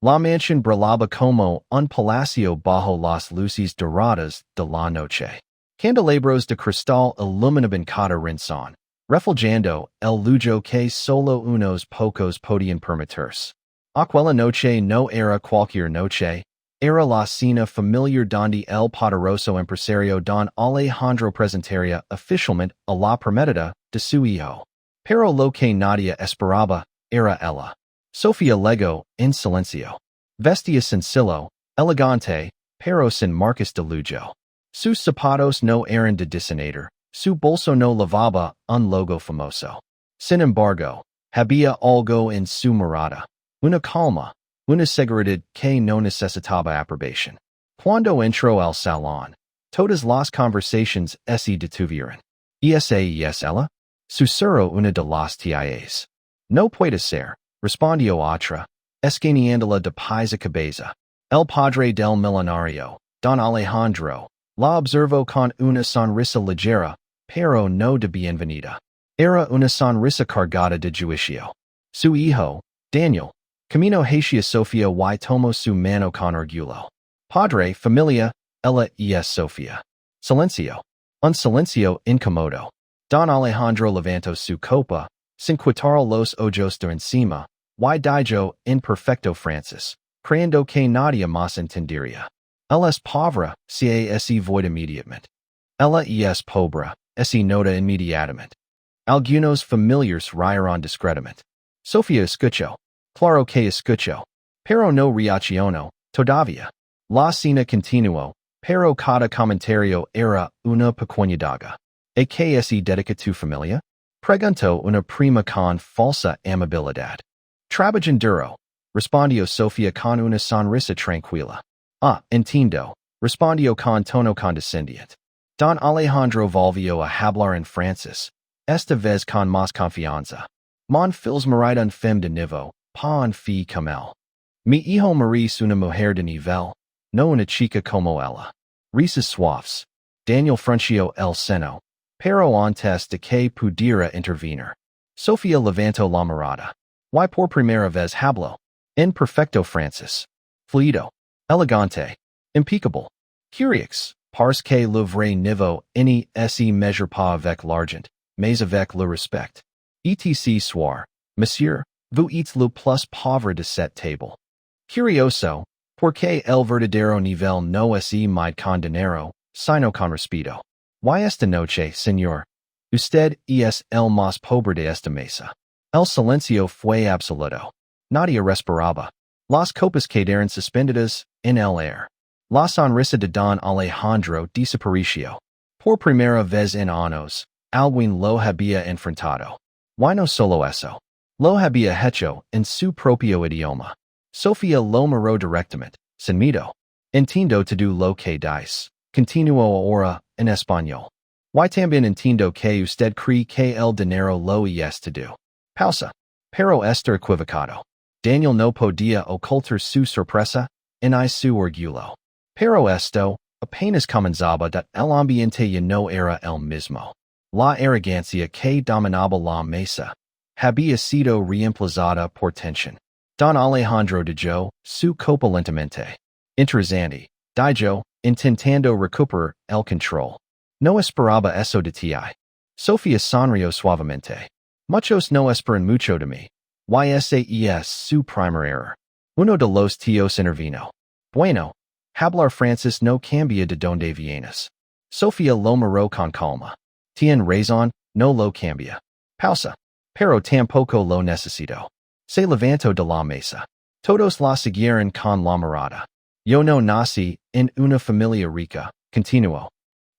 La mansión brillaba como un palacio bajo las luces doradas de la noche. Candelabros de cristal iluminaban cada rincón, reflejando el lujo que solo unos pocos podían permitirse. Aquella noche no era cualquier noche, era la cena familiar donde el poderoso empresario Don Alejandro presentaría oficialmente a la prometida de su hijo. Pero lo que nadie esperaba era ella. Sofía legó en silencio. Vestía sencillo, elegante, pero sin marcas de lujo. Sus zapatos no eran de diseñador, su bolso no lavaba un logo famoso. Sin embargo, había algo en su mirada, una calma, una seguridad que no necesitaba aprobación. Cuando entró al salón, todas las conversaciones se detuvieron. ¿Esa es ella? Susurró una de las tías. No puede ser, respondió otra, escaneándola de pies a cabeza. El padre del millonario, Don Alejandro, la observó con una sonrisa ligera, pero no de bienvenida. Era una sonrisa cargada de juicio. Su hijo, Daniel, camino hacia Sofía y tomó su mano con orgullo. Padre, familia, ella es Sofía. Silencio. Un silencio incómodo. Don Alejandro levantó su copa, sin quitar los ojos de encima, y dijo en perfecto francés, creyendo que nadie más entendería. Ella es pobre, se void inmediatamente. Ella es pobre, se nota inmediatamente. Algunos familiares rieron discretamente. Sofía escuchó. Claro que escuchó. Pero no reaccionó, todavía. La cena continuó, pero cada comentario era una pequeña daga. ¿A qué se dedica tu familia? Preguntó una prima con falsa amabilidad. Trabajan duro, respondió Sofía con una sonrisa tranquila. Ah, entiendo, respondió con tono condescendiente. Don Alejandro volvió a hablar en francés, esta vez con más confianza. Mon fils marit un femme de niveau, pas un fille comme elle. Mi hijo maris una mujer de nivel, no una chica como ella. Risas suaves. Daniel frunció el seno, pero antes de que pudiera intervenir, Sofía levantó la mirada. Y por primera vez habló. En perfecto francés. Fluido. Elegante. Impeccable. Curieux, parce que le vrai niveau ne se mesure pas avec l'argent, mais avec le respect. Etc. soir, monsieur, vous êtes le plus pauvre de cette table. Curioso, porque el verdadero nivel no es mide con dinero, sino con respeto. Y esta noche, señor, usted es el más pobre de esta mesa. El silencio fue absoluto. Nadie respiraba. Las copas quedaron suspendidas en el aire. La sonrisa de Don Alejandro desapareció. Por primera vez en años, alguien lo había enfrentado. Y no solo eso. Lo había hecho en su propio idioma. Sofía lo miró directamente, sin miedo. Entiendo todo lo que dice. Continuó ahora en español. Y también entiendo que usted cree que el dinero lo es todo. Pausa. Pero está equivocado. Daniel no podía ocultar su sorpresa y su orgullo. Pero esto apenas comenzaba el ambiente ya no era el mismo. La arrogancia que dominaba la mesa había sido reemplazada por tensión. Don Alejandro dijo su copa lentamente. Interesante, dijo, intentando recuperar el control. No esperaba eso de ti. Sofía sonrió suavemente. Muchos no esperan mucho de mí. Y ese es su primer error. Uno de los tíos intervino. Bueno, hablar francés no cambia de donde vienes. Sofía lo miró con calma. Tien razón, no lo cambia. Pausa. Pero tampoco lo necesito. Se levantó de la mesa. Todos la siguieron con la mirada. Yo no nací en una familia rica, continuó.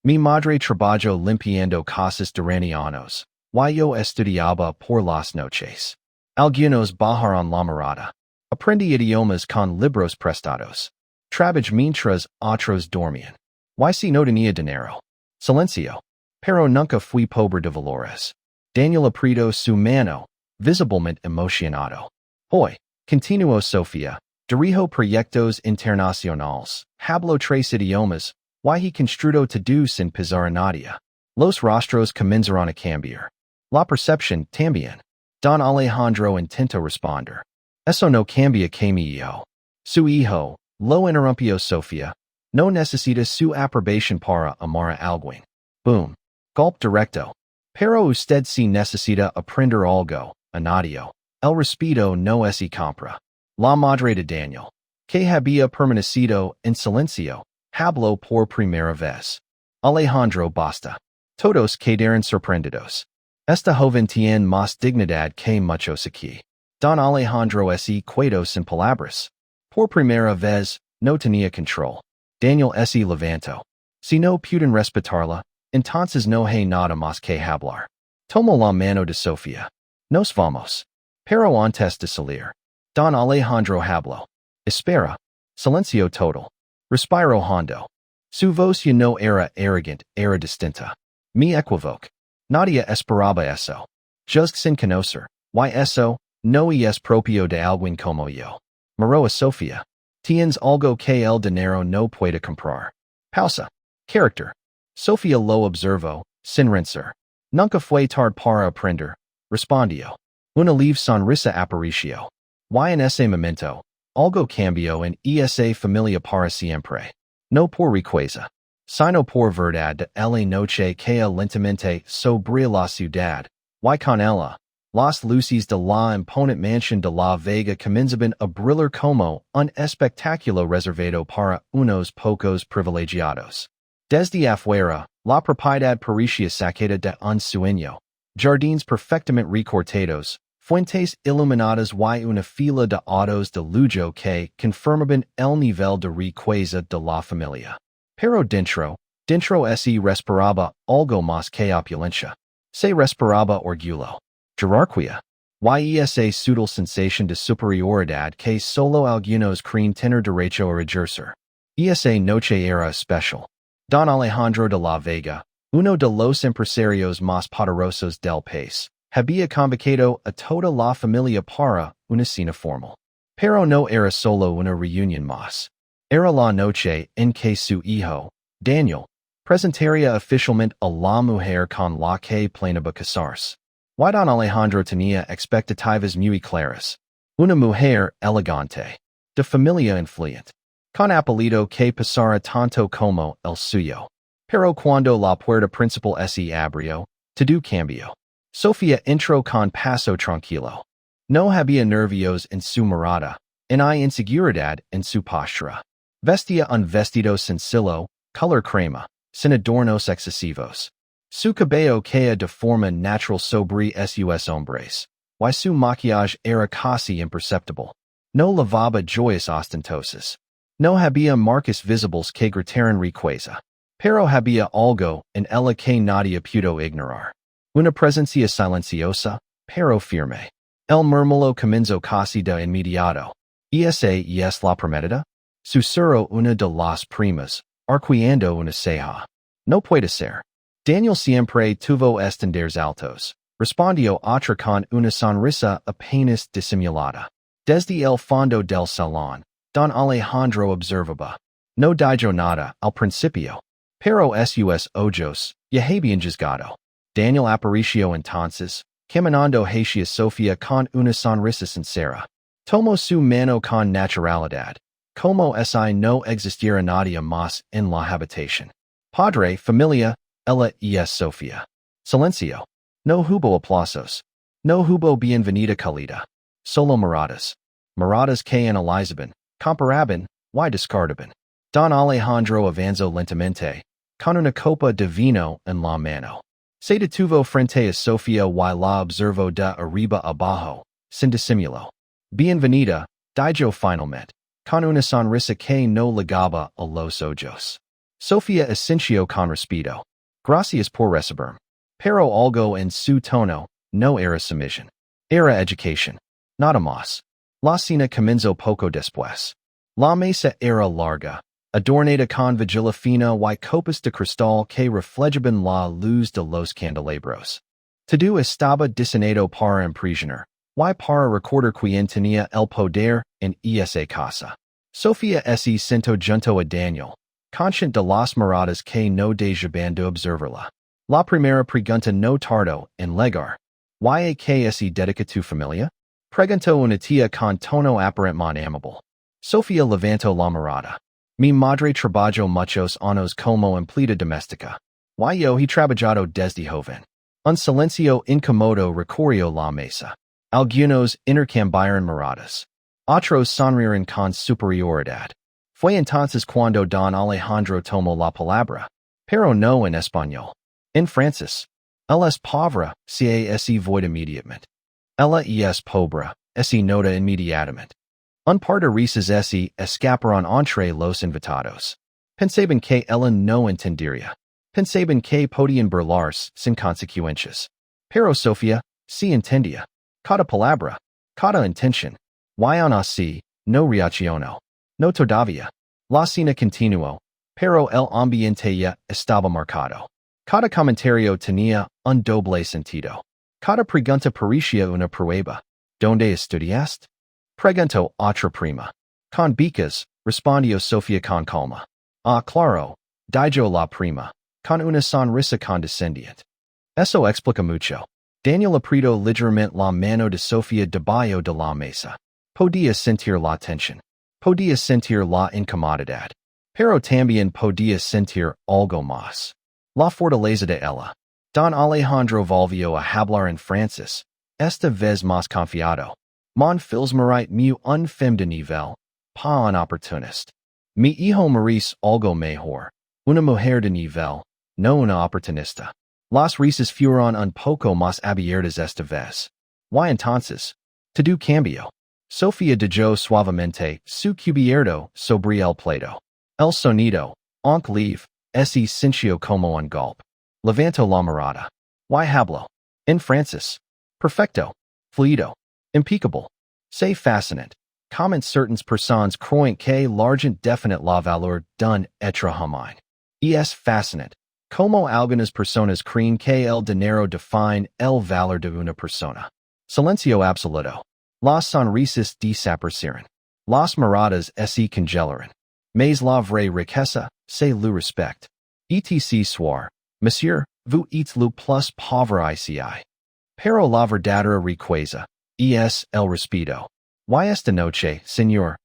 Mi madre trabajó limpiando casas durante años. Y yo estudiaba por las noches. Algunos bajaron la mirada. Aprendí idiomas con libros prestados. Trabajé mientras otros dormían. Y si no tenía dinero. Silencio. Pero nunca fui pobre de valores. Daniel apretó su mano, visiblemente emocionado. Hoy, continuó Sofía, dirijo proyectos internacionales, hablo 3 idiomas, y he construido todo sin pisar a nadie. Los rostros comenzaron a cambiar. La percepción también. Don Alejandro intentó responder. Eso no cambia que mi hijo. Su hijo, lo interrumpió Sofía. No necesita su aprobación para amar a alguien. Boom. Gulp directo. Pero usted si necesita aprender algo, añadió. El respeto no es y compra. La madre de Daniel, que había permanecido en silencio, habló por primera vez. Alejandro basta. Todos quedaron sorprendidos. Esta joven tiene más dignidad que muchos aquí. Don Alejandro se quedó sin palabras. Por primera vez, no tenía control. Daniel se levantó. Si no pueden respetarla, entonces no hay nada más que hablar. Tomó la mano de Sofía. Nos vamos. Pero antes de salir, Don Alejandro habló. Espera. Silencio total. Respiro hondo. Su voz ya no era arrogant, era distinta. Me equivoco. Nadie esperaba eso. Juzg sin conocer. Y eso, no es propio de alguien como yo. Miró a Sofía. Tienes algo que el dinero no puede comprar. Pausa. Character. Sofía lo observó, sin renser. Nunca fue tarde para aprender. Respondió. Una leve sonrisa apareció. Y en ese momento, algo cambió en esa familia para siempre. No por riqueza, sino por verdad de la noche que lentamente sobre la ciudad, y con ella, las luces de la imponente mansión de la Vega comenzaban a brillar como un espectáculo reservado para unos pocos privilegiados. Desde afuera, la propiedad parecía sacada de un sueño. Jardines perfectamente recortados, fuentes iluminadas y una fila de autos de lujo que confirmaban el nivel de riqueza de la familia. Pero dentro se respiraba algo más que opulencia. Se respiraba orgullo. Jerarquía. Y esa sutil sensación de superioridad que solo algunos creen tener derecho a ejercer. Esa noche era especial. Don Alejandro de la Vega, uno de los empresarios más poderosos del país, había convocado a toda la familia para una cena formal. Pero no era solo una reunión más. Era la noche en que su hijo, Daniel, presentaría oficialmente a la mujer con la que planeaba casarse. Y Don Alejandro tenía expectativas muy claras. Una mujer elegante, de familia influyente, con apellido que pasara tanto como el suyo. Pero cuando la puerta principal se abrió, todo cambió. Sofía entró con paso tranquilo. No había nervios en su mirada, ni inseguridad en su postura. Vestía un vestido sencillo, color crema, sin adornos excesivos. Su cabello caía de forma natural sobre sus hombres, y su maquillaje era casi imperceptible. No lavaba joyas ostentosas. No había marcas visibles que gritaran riqueza. Pero había algo en ella que nadie pudo ignorar. Una presencia silenciosa, pero firme. El murmullo comenzó casi de inmediato. ¿Esa es la prometida? Susurró una de las primas, arqueando una ceja. No puede ser. Daniel siempre tuvo estándares altos. Respondió otra con una sonrisa apenas disimulada. Desde el fondo del salón, Don Alejandro observaba. No dijo nada al principio. Pero sus ojos ya habían juzgado. Daniel apareció entonces, caminando hacia Sofía con una sonrisa sincera. Tomó su mano con naturalidad, como si no existiera nadie más en la habitación. Padre, familia, ella es Sofía. Silencio. No hubo aplausos. No hubo bienvenida cálida. Solo miradas. Miradas que analizaban, comparaban, y descartaban. Don Alejandro avanzó lentamente, con una copa de vino en la mano. Se detuvo frente a Sofía y la observó de arriba abajo, sin disimulo. Bienvenida, dijo finalmente, con una sonrisa que no ligaba a los ojos. Sofía asintió con respeto. Gracias por recibirme. Pero algo en su tono no era sumisión. Era educación. Nada más. La cena comenzó poco después. La mesa era larga, adornada con vigila fina y copas de cristal que reflejaban la luz de los candelabros. Todo estaba diseñado para impresionar, y para recordar quien tenía el poder en esa casa. Sofía se sentó junto a Daniel, consciente de las miradas que no dejaban de observarla. La primera pregunta no tardó en llegar. ¿Y a qué se dedica tu familia? Preguntó una tía con tono aparentemente amable. Sofía levantó la mirada. Mi madre trabajó muchos años como empleada doméstica. Y yo he trabajado desde joven. Un silencio incómodo recorrió la mesa. Algunos intercambiaron miradas. Otros sonrieron con superioridad. Fue entonces cuando don Alejandro tomó la palabra. Pero no en español. En francés. Ella es pobre, se void inmediatamente. Ella es pobre, se nota inmediatamente. Un par de risas se escaparon entre los invitados. Pensaban que ella no entendería. Pensaban que podían burlarse sin consecuencias. Pero Sofía, sí entendía. Cada palabra, cada intención. Y aún así, no reaccionó. No todavía. La cena continuó, pero el ambiente ya estaba marcado. Cada comentario tenía un doble sentido. Cada pregunta parecía una prueba. ¿Dónde estudiaste? Preguntó otra prima. Con becas, respondió Sofía con calma. Ah, claro, dijo la prima, con una sonrisa condescendiente. Eso explica mucho. Daniel apretó ligeramente la mano de Sofía debajo de la mesa. Podía sentir la tensión. Podía sentir la incomodidad. Pero también podía sentir algo más. La fortaleza de ella. Don Alejandro volvió a hablar en francés, esta vez más confiado. Mon fils marit mu un femme de nivel, pas un oportunista. Mi hijo merece algo mejor, una mujer de nivel, no una oportunista. Las risas fueron un poco más abiertas esta vez. Y entonces, todo cambió. Sofía dejó suavemente su cubierto sobre el plato. El sonido, aunque leve, se sintió como un golpe. Levantó la mirada. Y habló. En francés. Perfecto. Fluido. Impeccable. C'est fascinant. Comment certaines personnes croient que l'argent définit la valeur d'un être humain. Es fascinant. Como algunas personas creen que el dinero define el valor de una persona. Silencio absoluto. Las sonrisas desaparecieron. Las miradas se congelaron. Mais la vraie riqueza, c'est le respect. Etc. soir, monsieur, vous êtes le plus pauvre ici. Pero la verdadera riqueza es el respeto. Y esta noche, señor,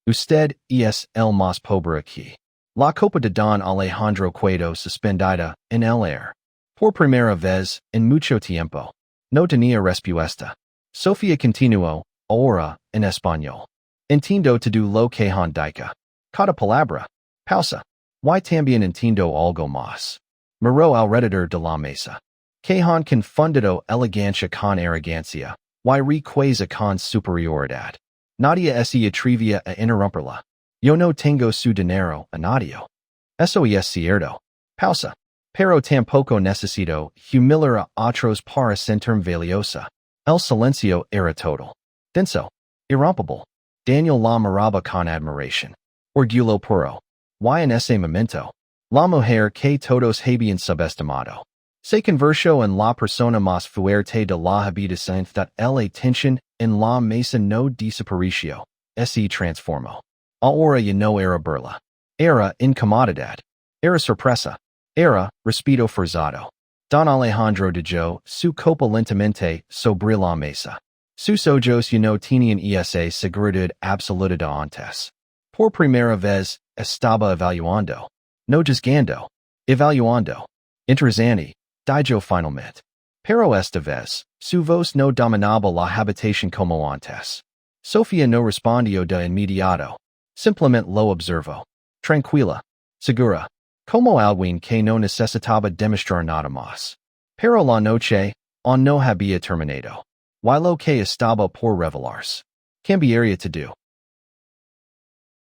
usted es el más pobre aquí. La copa de don Alejandro quedó suspendida en el aire. Por primera vez en mucho tiempo. No tenía respuesta. Sofía continuó, ahora, en español. Entiendo todo lo que han dicho. Cada palabra. Pausa. Y también entiendo algo más. Miró alrededor de la mesa. Que han confundido elegancia con arrogancia. Y riqueza con superioridad. Nadie se atrevía a interrumpirla. Yo no tengo su dinero, a nadie. Eso es cierto. Pausa. Pero tampoco necesito humillar a otros para sentirme valiosa. El silencio era total. Denso. Irrompible. Daniel la miraba con admiración. Orgullo puro. Y en ese momento, la mujer que todos habían subestimado se convirtió en la persona más fuerte de la habitación. La atención en la mesa no desapareció, se transformó. Ahora ya no era burla. Era incomodidad. Era sorpresa. Era respeto forzado. Don Alejandro dejó su copa lentamente sobre la mesa. Sus ojos ya no tenían esa seguridad absoluta de antes. Por primera vez, estaba evaluando. No juzgando. Evaluando. Interesante, dijo finalmente. Pero esta vez, su voz no dominaba la habitación como antes. Sofía no respondió de inmediato. Simplemente lo observó. Tranquila. Segura. Como alguien que no necesitaba demostrar nada más. Pero la noche, aún no había terminado. Y lo que estaba por revelarse. Cambiaría todo.